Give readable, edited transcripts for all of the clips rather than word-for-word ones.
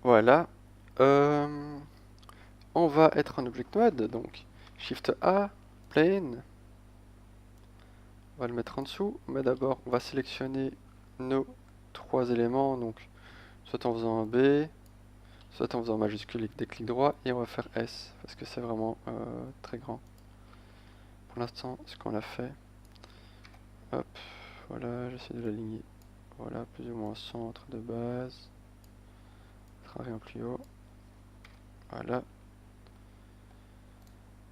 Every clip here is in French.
Voilà. Euh, on va être en Object Mode, donc Shift A, Plane, on va le mettre en dessous, mais d'abord on va sélectionner nos trois éléments, donc soit en faisant un B, soit en faisant majuscule et des clics droits, et on va faire S, parce que c'est vraiment très grand. Pour l'instant, ce qu'on a fait, hop, voilà, j'essaie de l'aligner, voilà, plus ou moins au centre de base, rien plus haut, voilà.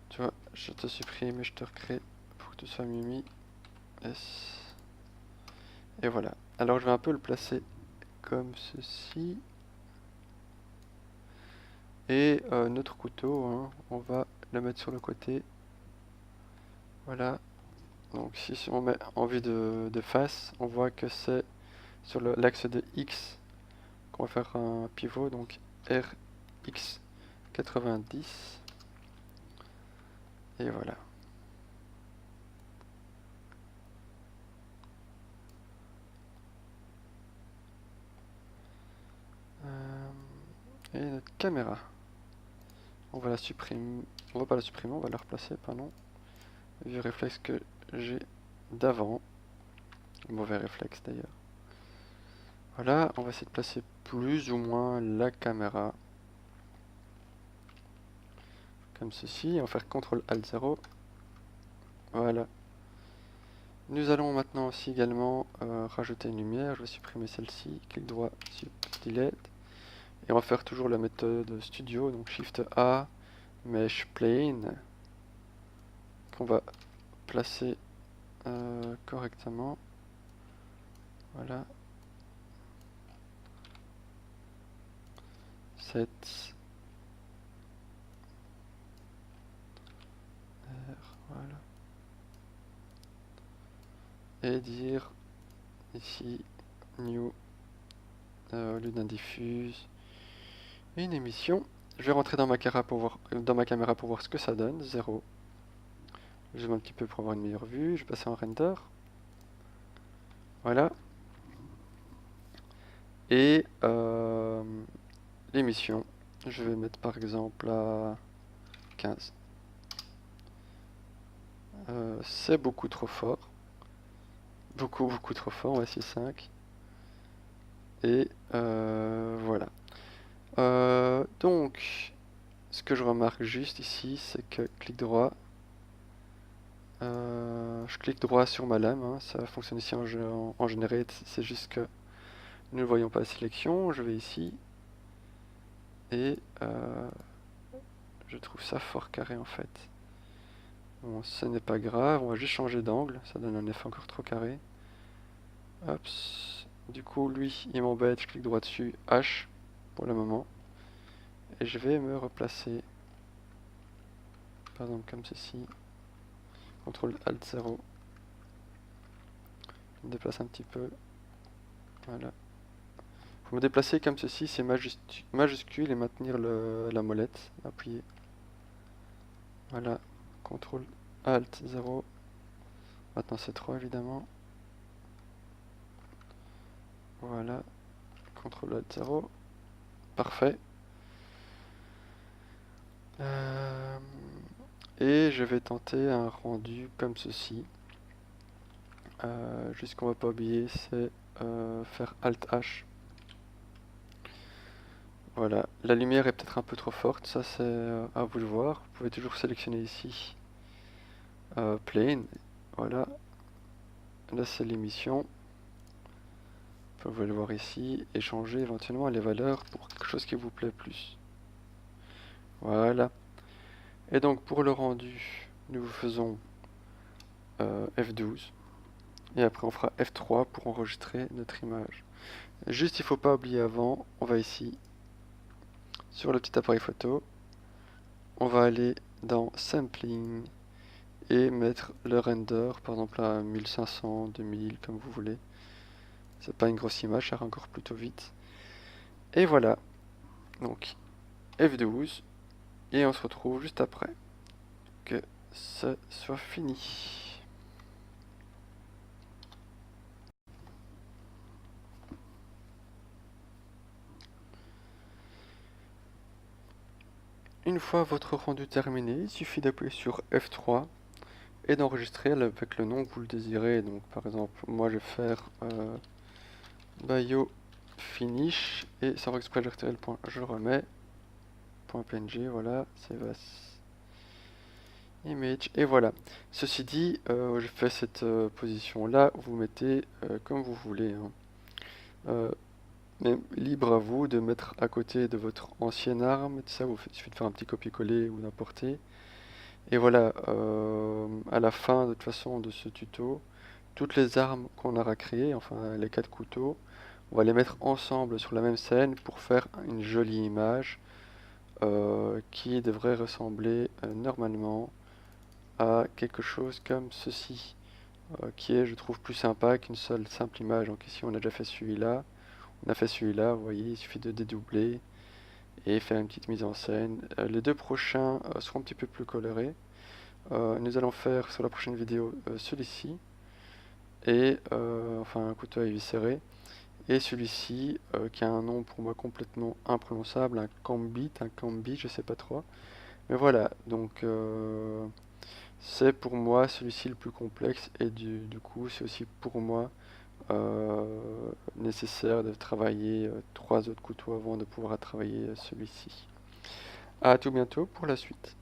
Tu vois, je te supprime et je te recrée pour que tout soit mieux mis. S. Et voilà. Alors je vais un peu le placer comme ceci. Et notre couteau, hein, on va le mettre sur le côté. Voilà. Donc si on met en vue de face, on voit que c'est sur l'axe de X qu'on va faire un pivot. Donc RX 90. Et voilà. Et notre caméra. On va la supprimer. On va pas la supprimer, on va la replacer, pardon. Vieux réflexe que j'ai d'avant. Mauvais réflexe d'ailleurs. Voilà, on va essayer de placer plus ou moins la caméra. Comme ceci. On va faire CTRL ALT 0. Voilà. Nous allons maintenant aussi également rajouter une lumière. Je vais supprimer celle-ci. Clic droit, Delete. Et on va faire toujours la méthode studio. Donc Shift A, Mesh Plane. Qu'on va placer correctement. Voilà. 7. Voilà. Et dire ici New au lieu d'un diffuse une émission. Je vais rentrer dans ma caméra pour voir ce que ça donne. 0. Je zoome un petit peu pour avoir une meilleure vue. Je vais passer en render. Voilà. Et l'émission, je vais mettre par exemple à 15. C'est beaucoup trop fort. Beaucoup trop fort. On va essayer 5. Et voilà. Donc, ce que je remarque juste ici, c'est que clic droit. Je clique droit sur ma lame, hein, ça fonctionne ici en generate, c'est juste que nous ne voyons pas la sélection. Je vais ici et je trouve ça fort carré en fait. Bon, ce n'est pas grave, on va juste changer d'angle, ça donne un effet encore trop carré. Hop. Du coup, lui, il m'embête, je clique droit dessus, H pour le moment. Et je vais me replacer, par exemple comme ceci. CTRL ALT 0. Je me déplace un petit peu. Voilà. Pour me déplacer comme ceci, c'est majuscule et maintenir la molette, appuyer. Voilà, CTRL ALT 0. Maintenant c'est 3 évidemment. Voilà, CTRL ALT 0. Parfait. Et je vais tenter un rendu comme ceci. Juste ce qu'on va pas oublier, c'est faire Alt H. Voilà, la lumière est peut-être un peu trop forte, ça c'est à vous de voir. Vous pouvez toujours sélectionner ici Plane. Voilà, là c'est l'émission. Vous pouvez le voir ici et changer éventuellement les valeurs pour quelque chose qui vous plaît plus. Voilà. Et donc pour le rendu, nous faisons F12. Et après on fera F3 pour enregistrer notre image. Juste il ne faut pas oublier avant, on va ici sur le petit appareil photo. On va aller dans Sampling et mettre le render par exemple à 1500, 2000 comme vous voulez. C'est pas une grosse image, ça ira encore plutôt vite. Et voilà. Donc F12. Et on se retrouve juste après que ce soit fini. Une fois votre rendu terminé, il suffit d'appuyer sur F3 et d'enregistrer avec le nom que vous le désirez. Donc par exemple, moi je vais faire biofinish et sans faire exprès j'ai retiré le point, je le remets, .png, voilà, save as image, et voilà. Ceci dit, je fais cette position là, vous mettez comme vous voulez, hein. Mais libre à vous de mettre à côté de votre ancienne arme, tout ça, il suffit de faire un petit copier-coller ou d'importer. Et voilà, à la fin de toute façon de ce tuto, toutes les armes qu'on aura créées, enfin les 4 couteaux, on va les mettre ensemble sur la même scène pour faire une jolie image qui devrait ressembler normalement à quelque chose comme ceci, qui est, je trouve, plus sympa qu'une seule simple image. Donc ici, on a déjà fait celui-là, on a fait celui-là, vous voyez, il suffit de dédoubler et faire une petite mise en scène. Les deux prochains seront un petit peu plus colorés. Nous allons faire sur la prochaine vidéo celui-ci, et enfin un couteau à éviscérer, et celui-ci qui a un nom pour moi complètement imprononçable, un cambi, je sais pas trop. Mais voilà, donc c'est pour moi celui-ci le plus complexe, et du coup c'est aussi pour moi nécessaire de travailler 3 autres couteaux avant de pouvoir travailler celui-ci. À tout bientôt pour la suite.